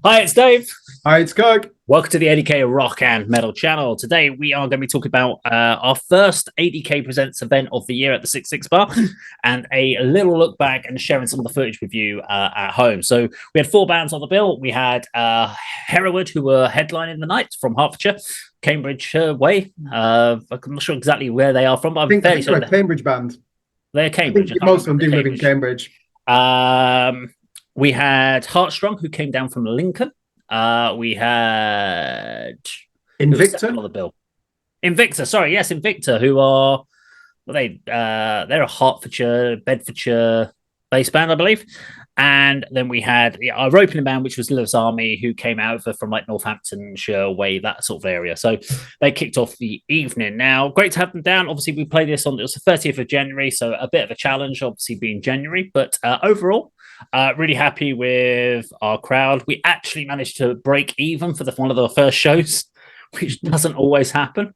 Hi, it's Dave. Hi, it's Kirk. Welcome to the A.D.K Rock and Metal channel. Today, we are going to be talking about our first A.D.K Presents event of the year at the 66 Bar and a little look back and sharing some of the footage with you at home. So we had 4 bands on the bill. We had Hereward, who were headlining the night from Hertfordshire, Cambridge way. I'm not sure exactly where they are from, but I think they're a Cambridge band. They're Cambridge. Most of them do live in Cambridge. We had Heartstrung, who came down from Lincoln. We had Invicta on the bill. Invicta, sorry, yes, Invicta, who are they're a Hertfordshire, Bedfordshire based band, I believe. And then we had our opening band, which was Liliths Army, who came out from like Northamptonshire way, that sort of area. So they kicked off the evening. Now, great to have them down. Obviously, we played this on, it was the 30th of January, so a bit of a challenge, obviously being January, but overall, really happy with our crowd. We actually managed to break even for one of the first shows, which doesn't always happen.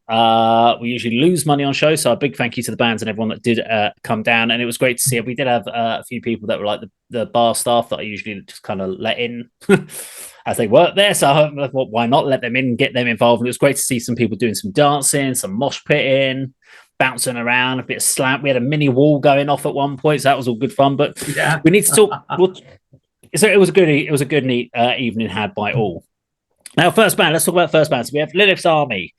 We usually lose money on shows, so a big thank you to the bands and everyone that did come down, and it was great to see. We did have a few people that were like the bar staff that I usually just kind of let in as they work there, so why not let them in and get them involved. And it was great to see some people doing some dancing, some mosh pitting, bouncing around, a bit of slam. We had a mini wall going off at one point, so that was all good fun. But yeah, we need to talk. So it was a good neat evening had by all. Now, first band. Let's talk about first band. So we have Liliths Army.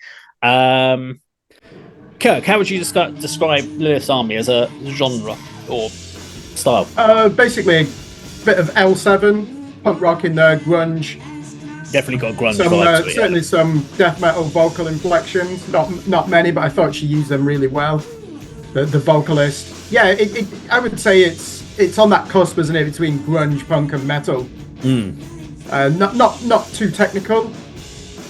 Kirk, how would you describe Liliths Army as a genre or style? Basically, a bit of L7 punk rock in there, grunge. Definitely got a grunge vibe to it, certainly some death metal vocal inflections. Not many, but I thought she used them really well. The vocalist, yeah. I would say it's on that cusp, isn't it, between grunge, punk, and metal. Not too technical,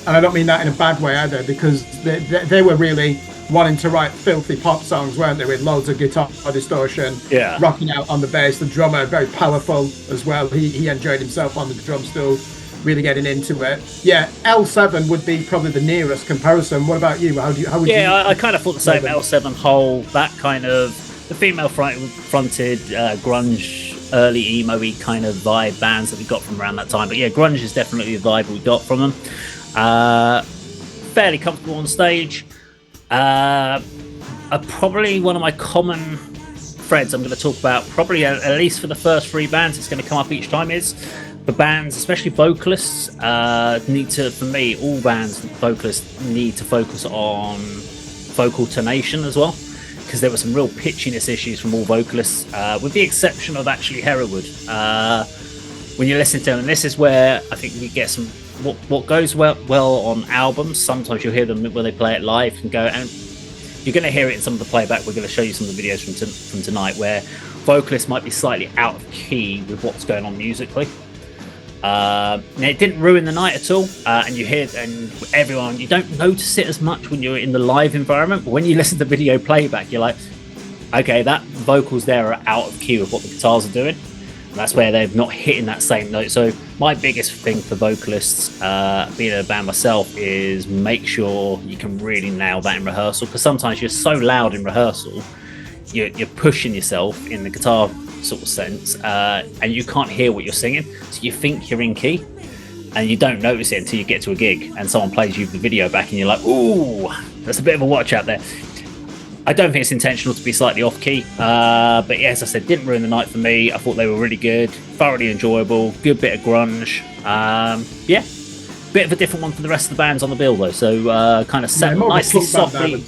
and I don't mean that in a bad way either, because they were really wanting to write filthy pop songs, weren't they, with loads of guitar distortion, rocking out on the bass. The drummer, very powerful as well. He enjoyed himself on the drum stool, really getting into it. Yeah, L7 would be probably the nearest comparison. What about you? How would you? Yeah, I kind of thought the same. L7 whole, that kind of the female fronted grunge, early emo-y kind of vibe bands that we got from around that time. But yeah, grunge is definitely the vibe we got from them. Fairly comfortable on stage. Probably one of my common threads I'm going to talk about, probably at least for the first 3 bands, it's going to come up each time, is the bands, especially vocalists, need to, for me, all bands, vocalists need to focus on vocal tonation as well, because there were some real pitchiness issues from all vocalists, with the exception of actually Hereward. When you listen to them, and this is where I think we get some what goes well on albums. Sometimes you'll hear them when they play it live and go, and you're going to hear it in some of the playback. We're going to show you some of the videos from tonight where vocalists might be slightly out of key with what's going on musically. It didn't ruin the night at all, and you hear, and everyone, you don't notice it as much when you're in the live environment, but when you listen to video playback, you're like, okay, that vocals there are out of key with what the guitars are doing. And that's where they're not hitting that same note. So my biggest thing for vocalists, being in a band myself, is make sure you can really nail that in rehearsal, because sometimes you're so loud in rehearsal, you're pushing yourself in the guitar sort of sense, and you can't hear what you're singing, so you think you're in key, and you don't notice it until you get to a gig and someone plays you the video back and you're like, ooh, that's a bit of a watch out there. I don't think it's intentional to be slightly off key, but yeah, as I said, didn't ruin the night for me. I thought they were really good, thoroughly enjoyable, good bit of grunge. Yeah, bit of a different one for the rest of the bands on the bill though, so kind of set nicely, softly.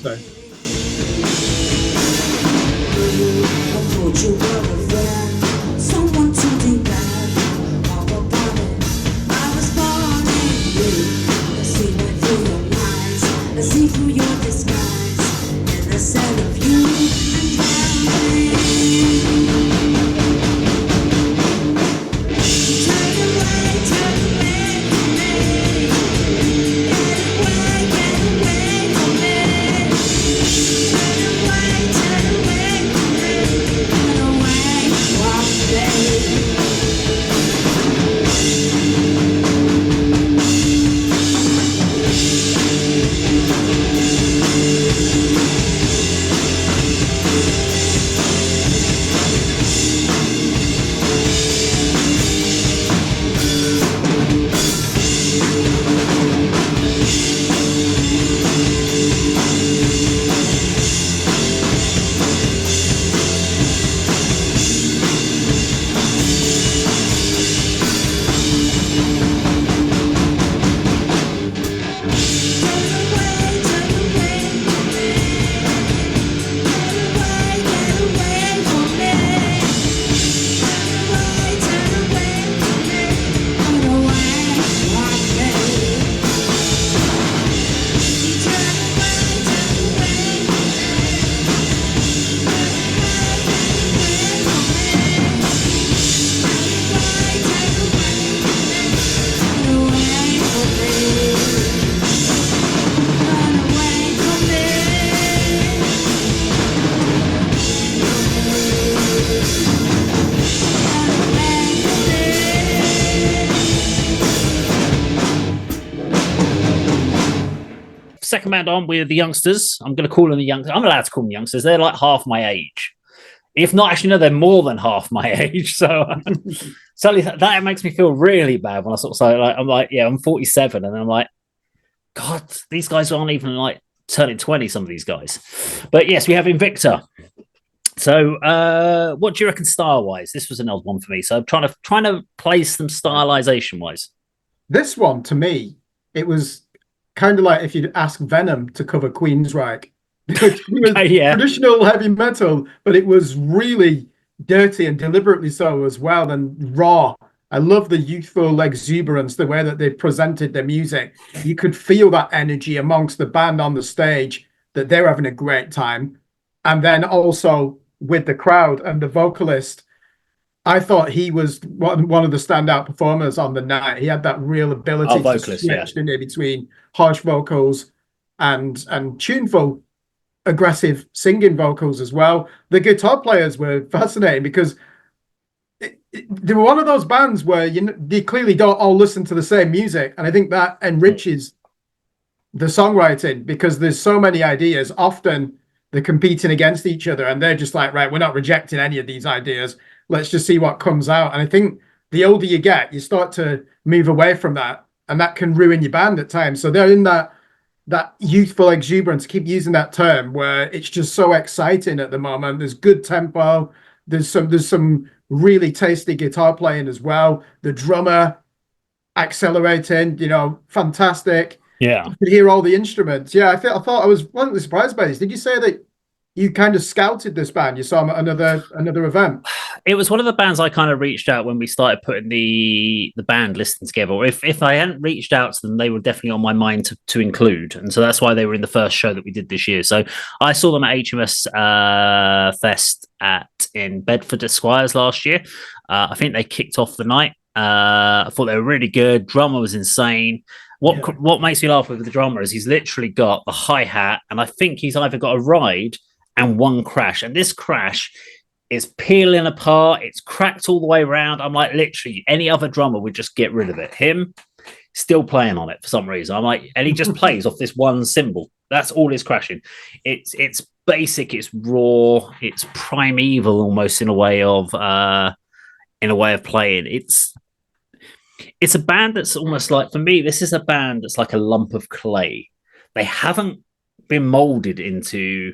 second band on with the youngsters. I'm going to call them the youngsters. I'm allowed to call them youngsters. They're like half my age. If not, actually, no, they're more than half my age. So suddenly that makes me feel really bad when I sort of say, like, I'm like, yeah, I'm 47. And I'm like, God, these guys aren't even like turning 20, some of these guys. But yes, we have Invicta. So what do you reckon style-wise? This was an odd one for me. So I'm trying to place them stylization-wise. This one, to me, it was kind of like if you'd ask Venom to cover Queensryche. It was traditional heavy metal, but it was really dirty and deliberately so as well, and raw. I love the youthful exuberance, the way that they presented their music. You could feel that energy amongst the band on the stage, that they're having a great time. And then also with the crowd and the vocalist, I thought he was one of the standout performers on the night. He had that real ability to switch between harsh vocals and tuneful, aggressive singing vocals as well. The guitar players were fascinating because they were one of those bands where they clearly don't all listen to the same music, and I think that enriches the songwriting because there's so many ideas. Often they're competing against each other, and they're just like, right, we're not rejecting any of these ideas. Let's just see what comes out. And I think the older you get, you start to move away from that, and that can ruin your band at times. So they're in that youthful exuberance, keep using that term, where it's just so exciting at the moment. There's good tempo. There's some really tasty guitar playing as well. The drummer accelerating, fantastic. Yeah. You could hear all the instruments. Yeah, I thought I was pleasantly surprised by this. Did you say that you kind of scouted this band? You saw them at another event? It was one of the bands I kind of reached out when we started putting the band listing together. If I hadn't reached out to them, they were definitely on my mind to include. And so that's why they were in the first show that we did this year. So I saw them at HMS Fest in Bedford at Squires last year. I think they kicked off the night. I thought they were really good. Drummer was insane. What makes me laugh with the drummer is he's literally got the hi-hat, and I think he's either got a ride and one crash. And this crash is peeling apart. It's cracked all the way around. I'm like, literally, any other drummer would just get rid of it. Him, still playing on it for some reason. I'm like, and he just plays off this one cymbal. That's all his crashing. It's basic. It's raw. It's primeval almost in a way of playing. It's a band that's almost like, for me, this is a band that's like a lump of clay. They haven't been molded into.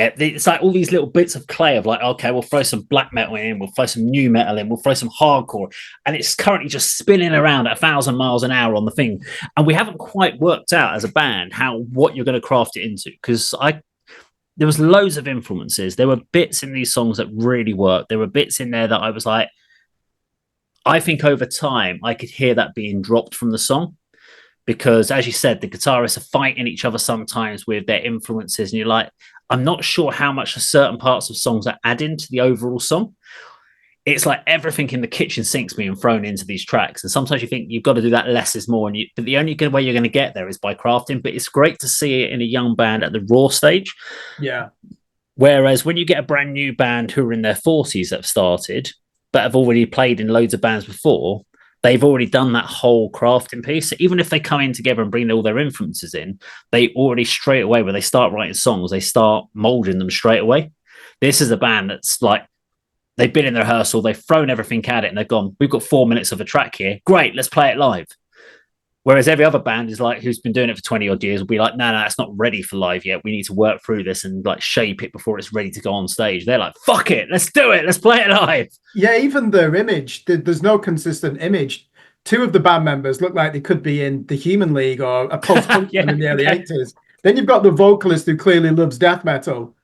It's like all these little bits of clay of like, okay, we'll throw some black metal in, we'll throw some new metal in, we'll throw some hardcore, and it's currently just spinning around at 1,000 miles an hour on the thing. And we haven't quite worked out as a band what you're going to craft it into, because there was loads of influences. There were bits in these songs that really worked. There were bits in there that I was like, I think over time I could hear that being dropped from the song. Because as you said, the guitarists are fighting each other sometimes with their influences. And you're like, I'm not sure how much certain parts of songs are adding to the overall song. It's like everything in the kitchen sink's being thrown into these tracks. And sometimes you think you've got to do that less is more. But the only good way you're going to get there is by crafting. But it's great to see it in a young band at the raw stage. Yeah. Whereas when you get a brand new band who are in their 40s that have started, but have already played in loads of bands before, they've already done that whole crafting piece. So even if they come in together and bring all their influences in, they already straight away, when they start writing songs, they start molding them straight away. This is a band that's like, they've been in the rehearsal, they've thrown everything at it, and they've gone, we've got 4 minutes of a track here. Great, let's play it live. Whereas every other band is like, who's been doing it for 20 odd years, will be like, no, it's not ready for live yet. We need to work through this and like shape it before it's ready to go on stage. They're like, fuck it, let's do it. Let's play it live. Yeah, even their image, there's no consistent image. Two of the band members look like they could be in the Human League or a post-punk in the early 80s. Then you've got the vocalist who clearly loves death metal.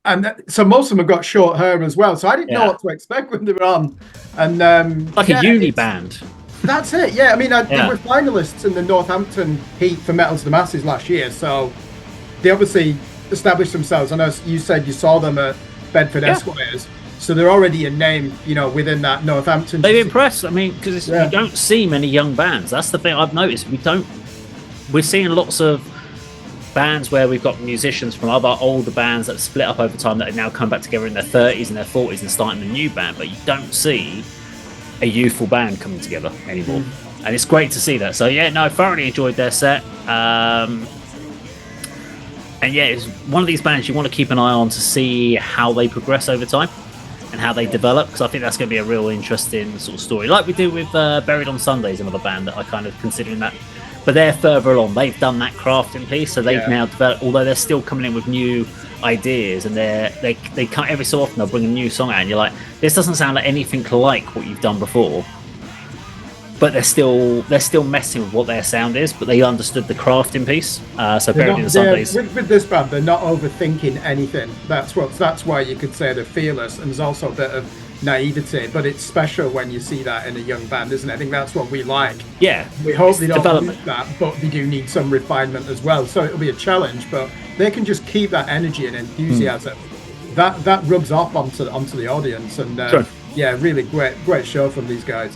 And so most of them have got short hair as well. So I didn't know what to expect when they were on. And like a uni band. That's it. Yeah, I mean, they were finalists in the Northampton Heat for Metal to the Masses last year. So they obviously established themselves. I know you said you saw them at Bedford Esquires. So they're already a name, within that Northampton. They've impressed. I mean, because you don't see many young bands. That's the thing I've noticed. We're seeing lots of bands where we've got musicians from other older bands that have split up over time that have now come back together in their 30s and their 40s and starting a new band. But you don't see a youthful band coming together anymore. And it's great to see that. So, I thoroughly enjoyed their set. And yeah, it's one of these bands you want to keep an eye on to see how they progress over time and how they develop, because I think that's going to be a real interesting sort of story, like we do with Buried on Sundays, another band that I kind of consider in that. But they're further along. They've done that crafting piece, so they've now developed. Although they're still coming in with new ideas, and they come every so often. They'll bring a new song out, and you're like, this doesn't sound like anything like what you've done before. But they're still messing with what their sound is, but they understood the crafting piece. So Buried in the Sundays. With this band, they're not overthinking anything. That's why you could say they're fearless, and there's also a bit of naivety. But it's special when you see that in a young band, isn't it? I think that's what we like. Yeah, we hope they don't lose that, but they do need some refinement as well. So it'll be a challenge, but they can just keep that energy and enthusiasm. That rubs off onto the audience, and yeah, really great show from these guys.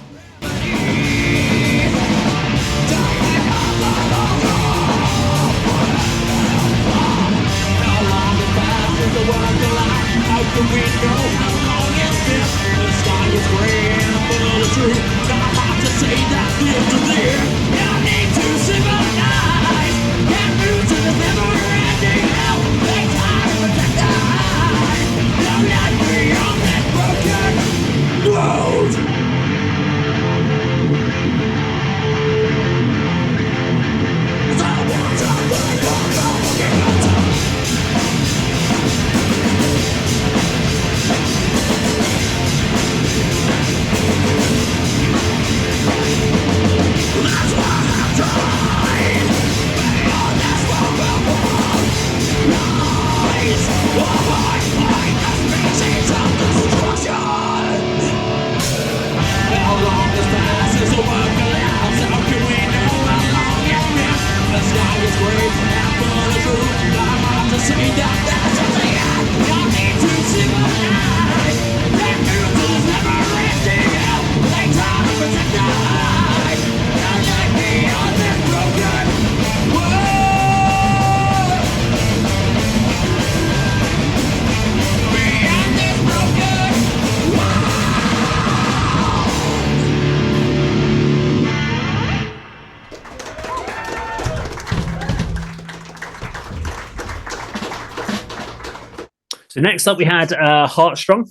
So next up, we had Heartstrung,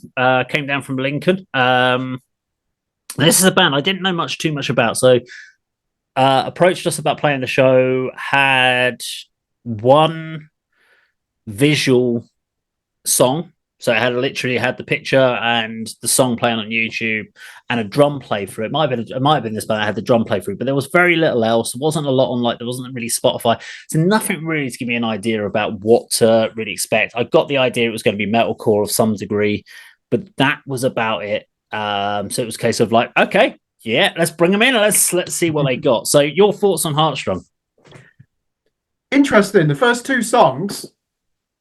came down from Lincoln. This is a band I didn't know too much about. So approached us about playing the show, had one visual song. So it literally had the picture and the song playing on YouTube and a drum playthrough. It might have been this band that had the drum playthrough, but there was very little else. There wasn't a lot on, there wasn't really Spotify. So nothing really to give me an idea about what to really expect. I got the idea it was going to be metalcore of some degree, but that was about it. So it was a case of like, okay, yeah, let's bring them in. Let's see what they got. So your thoughts on Heartstrung? Interesting. The first two songs,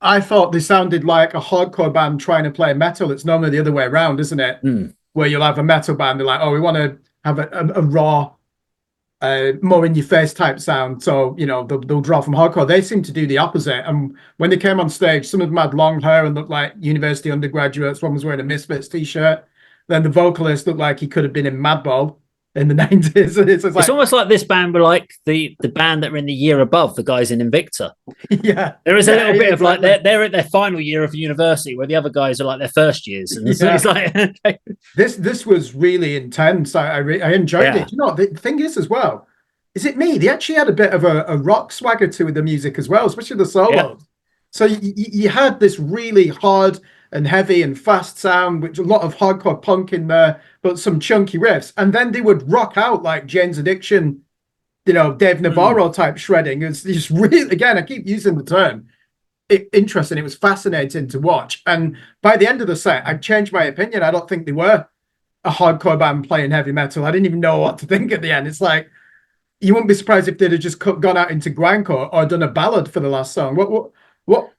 I thought they sounded like a hardcore band trying to play metal. It's normally the other way around, isn't it? Where you'll have a metal band, they're like, oh, we want to have a raw, more in your face type sound. So, they'll draw from hardcore. They seem to do the opposite. And when they came on stage, some of them had long hair and looked like university undergraduates. One was wearing a Misfits t-shirt. Then the vocalist looked like he could have been in Madball in the 90s. It's almost like this band were like the band that were in the year above the guys in Invicta. Yeah. There is a little bit of like they're at their final year of university where the other guys are like their first years. And it's like okay. This was really intense. I enjoyed it. The thing is as well, is it me? They actually had a bit of a rock swagger to the music as well, especially the solos. Yeah. So you had this really hard and heavy and fast sound, which a lot of hardcore punk in there, but some chunky riffs. And then they would rock out like Jane's Addiction, Dave Navarro type shredding. It's just really, again, I keep using the term, interesting. It was fascinating to watch. And by the end of the set, I changed my opinion. I don't think they were a hardcore band playing heavy metal. I didn't even know what to think at the end. It's like, you wouldn't be surprised if they'd have just gone out into grindcore or done a ballad for the last song.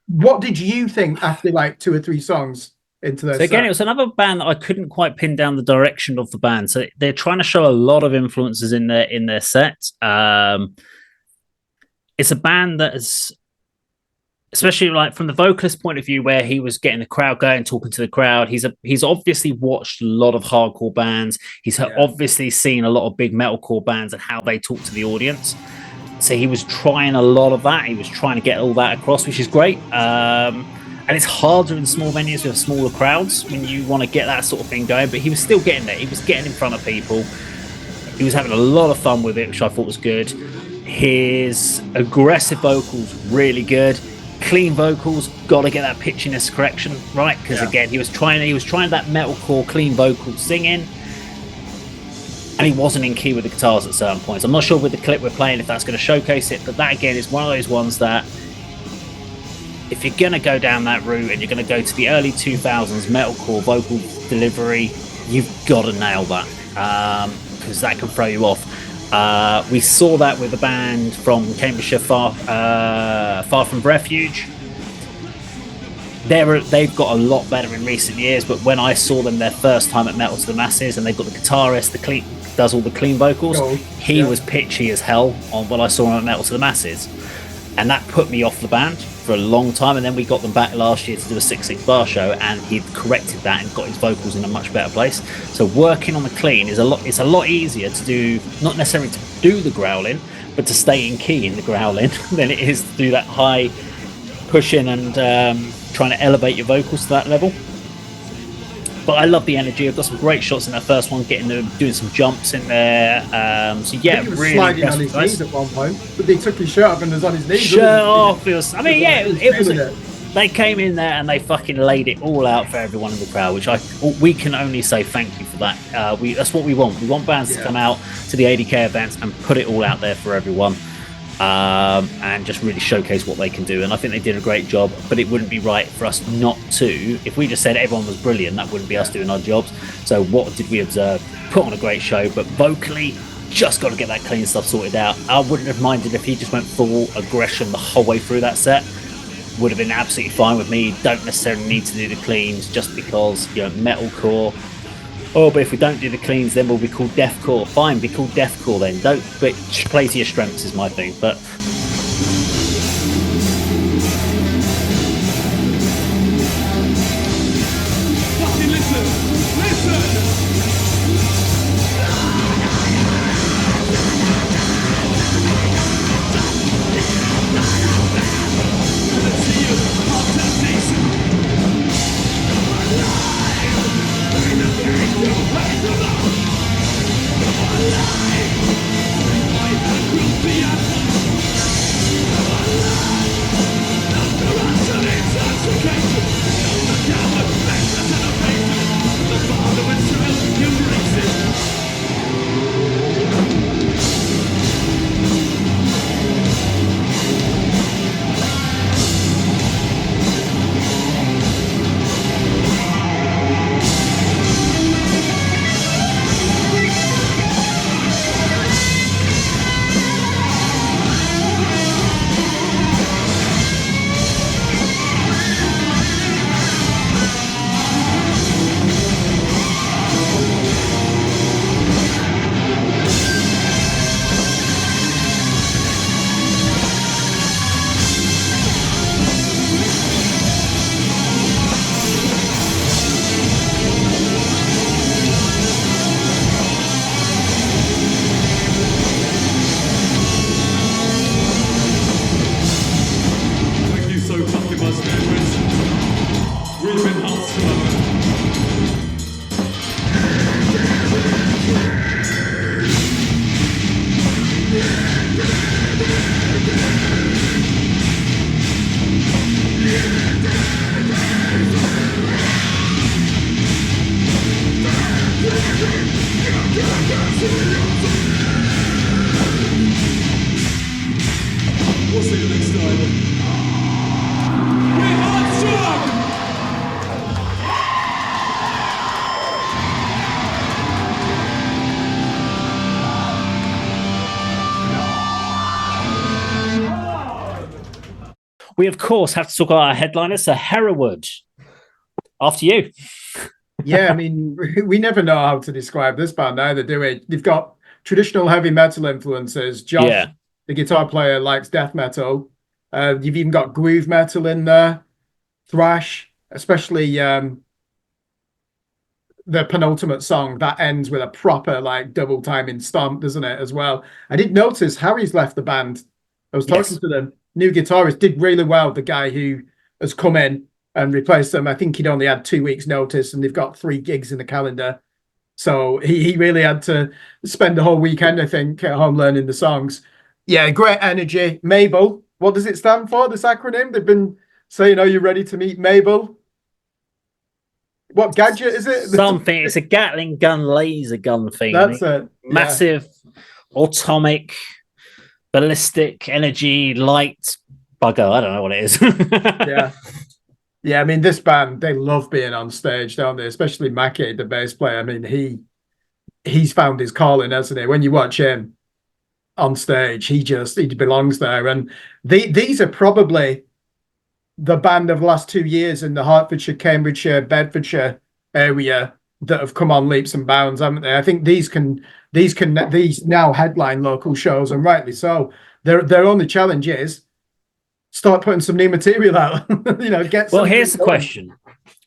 What did you think after like two or three songs into their set? Again, it was another band that I couldn't quite pin down the direction of the band. So they're trying to show a lot of influences in their set. It's a band that is, especially like from the vocalist point of view, where he was getting the crowd going, talking to the crowd. He's obviously watched a lot of hardcore bands. He's obviously seen a lot of big metalcore bands and how they talk to the audience. So he was trying a lot of that. He was trying to get all that across, which is great. And it's harder in small venues with smaller crowds when you want to get that sort of thing going. But he was still getting there. He was getting in front of people. He was having a lot of fun with it, which I thought was good. His aggressive vocals, really good. Clean vocals, got to get that pitchiness correction right, because again, he was trying that metalcore clean vocal singing, and he wasn't in key with the guitars at certain points. I'm not sure with the clip we're playing if that's going to showcase it, but that again is one of those ones that if you're going to go down that route and you're going to go to the early 2000s metalcore vocal delivery, you've got to nail that, because that can throw you off. We saw that with a band from Cambridgeshire, Far From Refuge. They've got a lot better in recent years, but when I saw them their first time at Metal to the Masses, and they've got the guitarist, does all the clean vocals, he was pitchy as hell on what I saw on Metal to the Masses, and that put me off the band for a long time. And then we got them back last year to do a 6-6 bar show, and he'd corrected that and got his vocals in a much better place. So working on the clean is it's a lot easier to do, not necessarily to do the growling, but to stay in key in the growling than it is to do that high pushing and trying to elevate your vocals to that level. But I love the energy. I've got some great shots in that first one, doing some jumps in there. So yeah, he was really sliding on his knees at one point, but they took his shirt off and was on his knees. Shirt off. It was. They came in there and they fucking laid it all out for everyone in the crowd, which we can only say thank you for that. That's what we want. We want bands to come out to the ADK events and put it all out there for everyone. And just really showcase what they can do, and I think they did a great job. But it wouldn't be right for us not to. If we just said everyone was brilliant, that wouldn't be us doing our jobs. So what did we observe? Put on a great show, but vocally just got to get that clean stuff sorted out. I wouldn't have minded if he just went full aggression the whole way through that set. Would have been absolutely fine with me. Don't necessarily need to do the cleans just because, metalcore. Oh, but if we don't do the cleans, then we'll be called deathcore. Fine, be called deathcore then. But play to your strengths is my thing. But fucking listen. We'll see you next time. We're Heartstrung! we, of course, have to talk about our headliners. So Hereward, after you. Yeah, I mean, we never know how to describe this band either, do we? They've got traditional heavy metal influences. Josh, the guitar player, likes death metal. You've even got groove metal in there, thrash, especially the penultimate song that ends with a proper like double timing stomp, doesn't it, as well? I did notice Harry's left the band. I was talking to the new guitarist, did really well, the guy who has come in and replaced them. I think he'd only had 2 weeks notice and they've got 3 gigs in the calendar. So he really had to spend the whole weekend, I think, at home learning the songs. Yeah, great energy. Mabel, what does it stand for, this acronym? They've been saying, are you ready to meet Mabel? What gadget is it? Something. It's a Gatling gun, laser gun thing. That's it. Massive, atomic, ballistic energy, light bugger. I don't know what it is. Yeah. I mean, this band, they love being on stage, don't they? Especially Mackie, the bass player. I mean, he's found his calling, hasn't he? When you watch him on stage, he belongs there. And these are probably the band of the last 2 years in the Hertfordshire, Cambridgeshire, Bedfordshire area that have come on leaps and bounds, haven't they? I think these now headline local shows, and rightly so. Their only challenge is start putting some new material out. Get. Well, here's the question.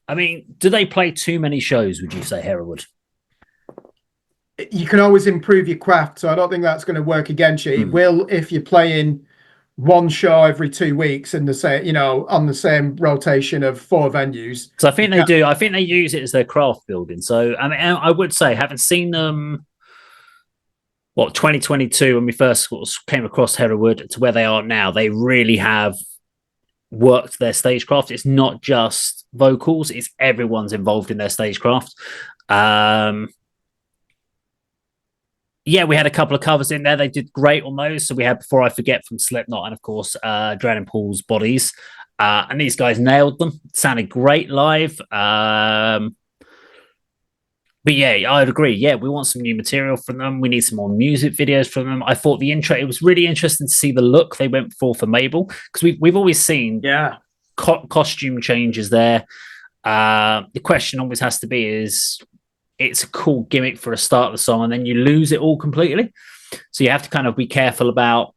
I mean, do they play too many shows, would you say, Hereward? You can always improve your craft, so I don't think that's going to work against you. It will if you're playing one show every 2 weeks in the same, on the same rotation of 4 venues. So I think they do. I think they use it as their craft building. So I mean, I would say, having seen them, 2022 when we first came across Hereward to where they are now, they really have worked their stagecraft. It's not just vocals; it's everyone's involved in their stagecraft. Yeah, we had a couple of covers in there. They did great on those. So we had Before I Forget from Slipknot and, of course, Drowning Pool's Bodies. And these guys nailed them. Sounded great live. But yeah, I'd agree. Yeah, we want some new material from them. We need some more music videos from them. I thought it was really interesting to see the look they went for Mabel, because we've always seen costume changes there. The question always has to be is, it's a cool gimmick for a start of the song, and then you lose it all completely. So you have to kind of be careful about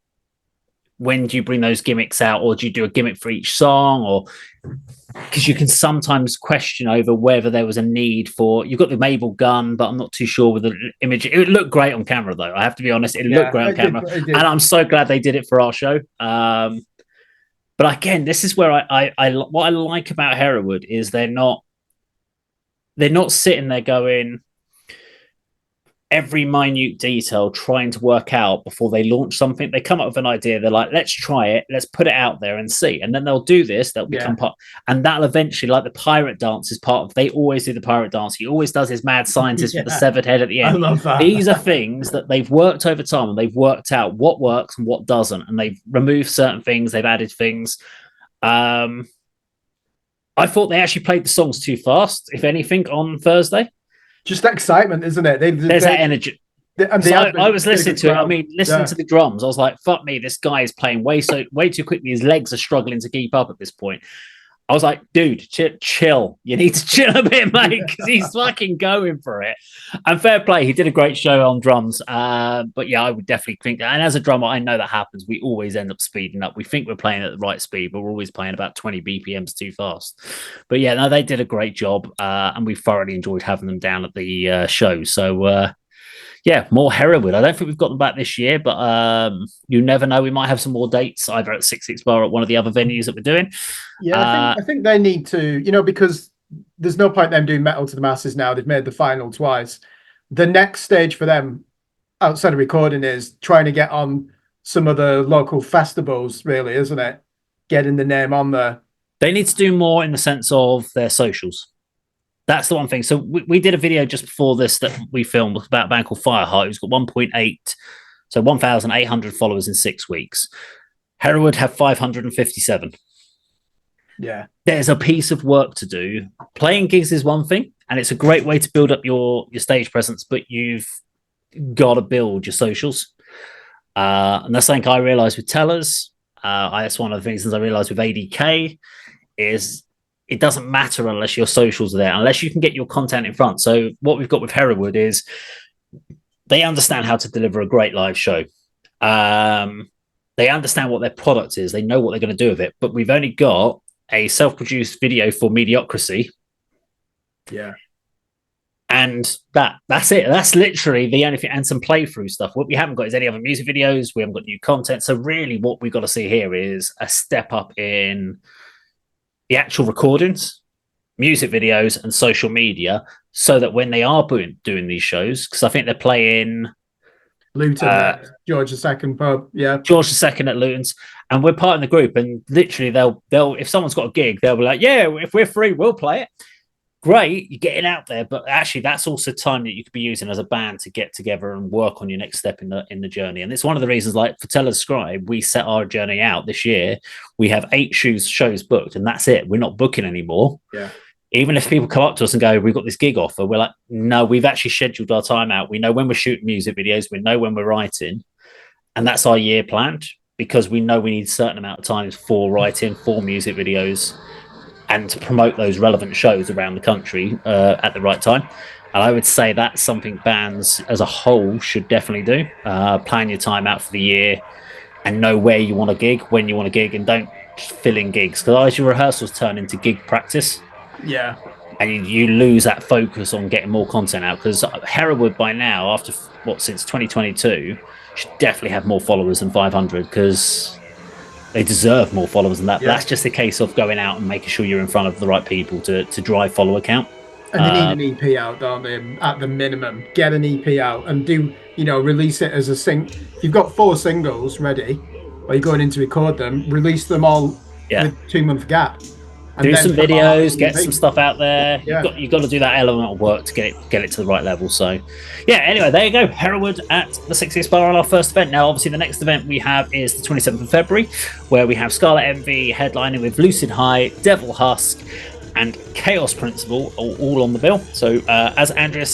when do you bring those gimmicks out, or do you do a gimmick for each song, or because you can sometimes question over whether there was a need for. You've got the Mabel gun, but I'm not too sure with the image. It looked great on camera, though. I have to be honest, it looked great on camera, and I'm so glad they did it for our show. But again, this is where I what I like about Hereward is they're not sitting there going every minute detail trying to work out before they launch something. They come up with an idea. They're like, let's try it. Let's put it out there and see. And then they'll do this. They'll become part. And that'll eventually, like the pirate dance is part of, they always do the pirate dance. He always does his mad scientist with the severed head at the end. I love that. These are things that they've worked over time, and they've worked out what works and what doesn't. And they've removed certain things. They've added things. I thought they actually played the songs too fast, if anything, on Thursday. Just excitement, isn't it? There's that energy. I was listening to it. I mean, listening to the drums, I was like, fuck me, this guy is playing way too quickly. His legs are struggling to keep up at this point. I was like, dude, chill. You need to chill a bit, mate, because he's fucking going for it. And fair play, he did a great show on drums. But yeah, I would definitely think that. And as a drummer, I know that happens. We always end up speeding up. We think we're playing at the right speed, but we're always playing about 20 BPMs too fast. But yeah, no, they did a great job. And we thoroughly enjoyed having them down at the show. So yeah, more Hereward. I don't think we've got them back this year, but you never know. We might have some more dates, either at 66 Bar or at one of the other venues that we're doing. Yeah, I think they need to, because there's no point them doing Metal to the Masses now. They've made the final twice. The next stage for them, outside of recording, is trying to get on some of the local festivals, really, isn't it? Getting the name on there. They need to do more in the sense of their socials. That's the one thing. So we did a video just before this that we filmed about a band called Fireheart, who's got 1,800 followers in 6 weeks. Hereward have 557. Yeah. There's a piece of work to do. Playing gigs is one thing, and it's a great way to build up your stage presence, but you've got to build your socials. And that's something I realized with Tellers. That's one of the things I realized with ADK is it doesn't matter unless your socials are there, unless you can get your content in front. So what we've got with Hereward is they understand how to deliver a great live show. They understand what their product is. They know what they're going to do with it. But we've only got a self-produced video for Mediocrity. Yeah. And that's it. That's literally the only thing, and some playthrough stuff. What we haven't got is any other music videos. We haven't got new content. So really what we've got to see here is a step up in the actual recordings, music videos, and social media, so that when they are doing these shows, because I think they're playing Luton, George II pub, yeah, George II at Luton's, and we're part of the group. And literally, they'll if someone's got a gig, they'll be like, "Yeah, if we're free, we'll play it." Great, you're getting out there, but actually, that's also time that you could be using as a band to get together and work on your next step in the journey. And it's one of the reasons, like for Tell Us Scribe, we set our journey out this year. We have 8 shows booked, and that's it. We're not booking anymore. Yeah. Even if people come up to us and go, "We've got this gig offer," we're like, "No, we've actually scheduled our time out. We know when we're shooting music videos. We know when we're writing, and that's our year planned, because we know we need a certain amount of times for writing, for music videos, and to promote those relevant shows around the country at the right time." And I would say that's something bands as a whole should definitely do. Plan your time out for the year and know where you want to gig, when you want to gig, and don't fill in gigs, because otherwise your rehearsals turn into gig practice. Yeah. And you lose that focus on getting more content out, because Hereward by now, after since 2022, should definitely have more followers than 500, because they deserve more followers than that. Yeah. That's just a case of going out and making sure you're in front of the right people to drive follower count. And they need an EP out, don't they? At the minimum, get an EP out and release it as a If you've got 4 singles ready, or you're going in to record them, release them all with 2-month gap. And do some videos, get some stuff out there. Yeah. You've got to do that element of work to get it to the right level. So, yeah, anyway, there you go. Hereward at the 60th Bar on our first event. Now, obviously, the next event we have is the 27th of February, where we have Scarlet Envy headlining with Lucid High, Devil Husk, and Chaos Principle all on the bill. So, as Andrea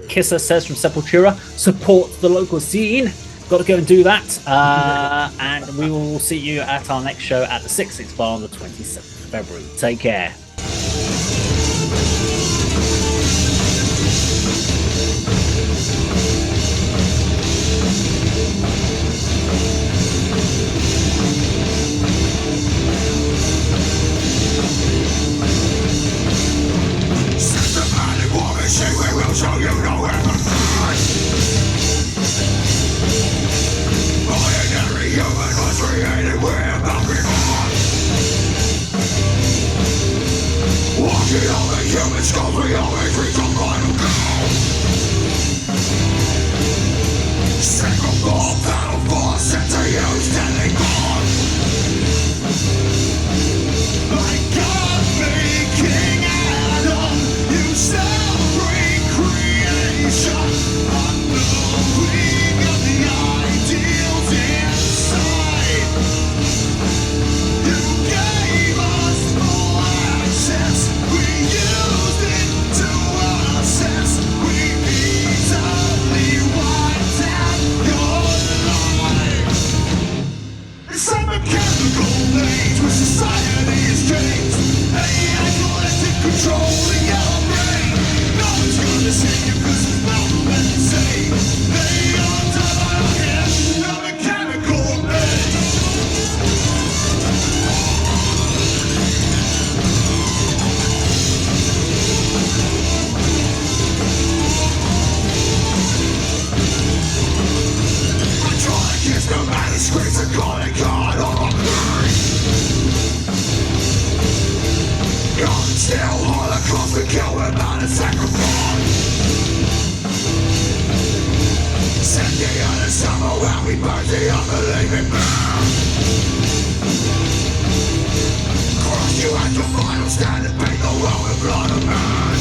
Kisser says from Sepultura, support the local scene. Got to go and do that. And we will see you at our next show at the 66 Bar on the 27th of February. Take care. Systematic war machine, we will show you no Ordinary human was created with boundary on. Walking on the human skulls, we always reach a final goal. Single ball battle force set to use deadly gone. Like God made King Adam, you celebrate creation, unknowing of the ideals inside. You gave us full access, we used it to our sense. We easily wiped out your life. It's a mechanical age where society is changed. AI collective controlling your brain. No one's gonna save you cause it's not meant to save. They are done by our hands, a mechanical age. Electronic is no matter screams and calling God on our mind. God still Holocaust, we kill without a sacrifice. Send the other summer when we burn the unbelieving man. Cross you at your final stand and paint the road with blood of man.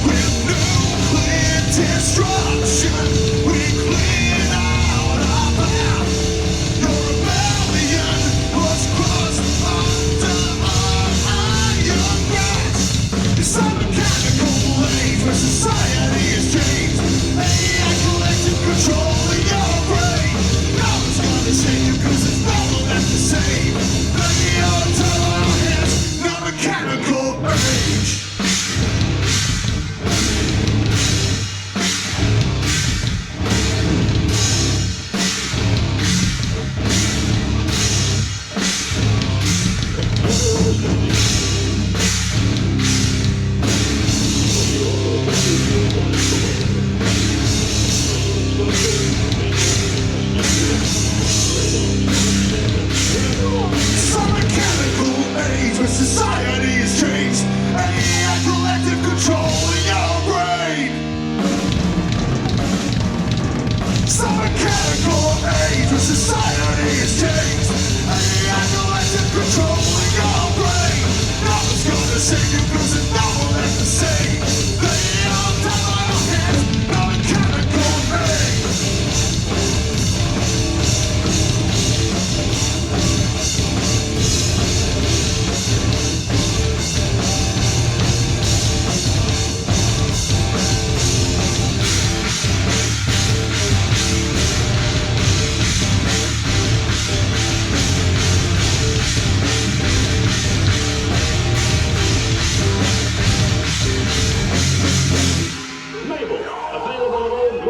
With nuclear destruction, we clean out our path. Your rebellion was crushed under our iron grasp. It's a mechanical age where society is changed. AI collective controlling your brain. No one's gonna save you cause it's never left to save. They are to our hands, no mechanical age.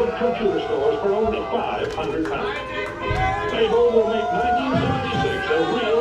good computer stores for only £500. Fable will make 1976 a real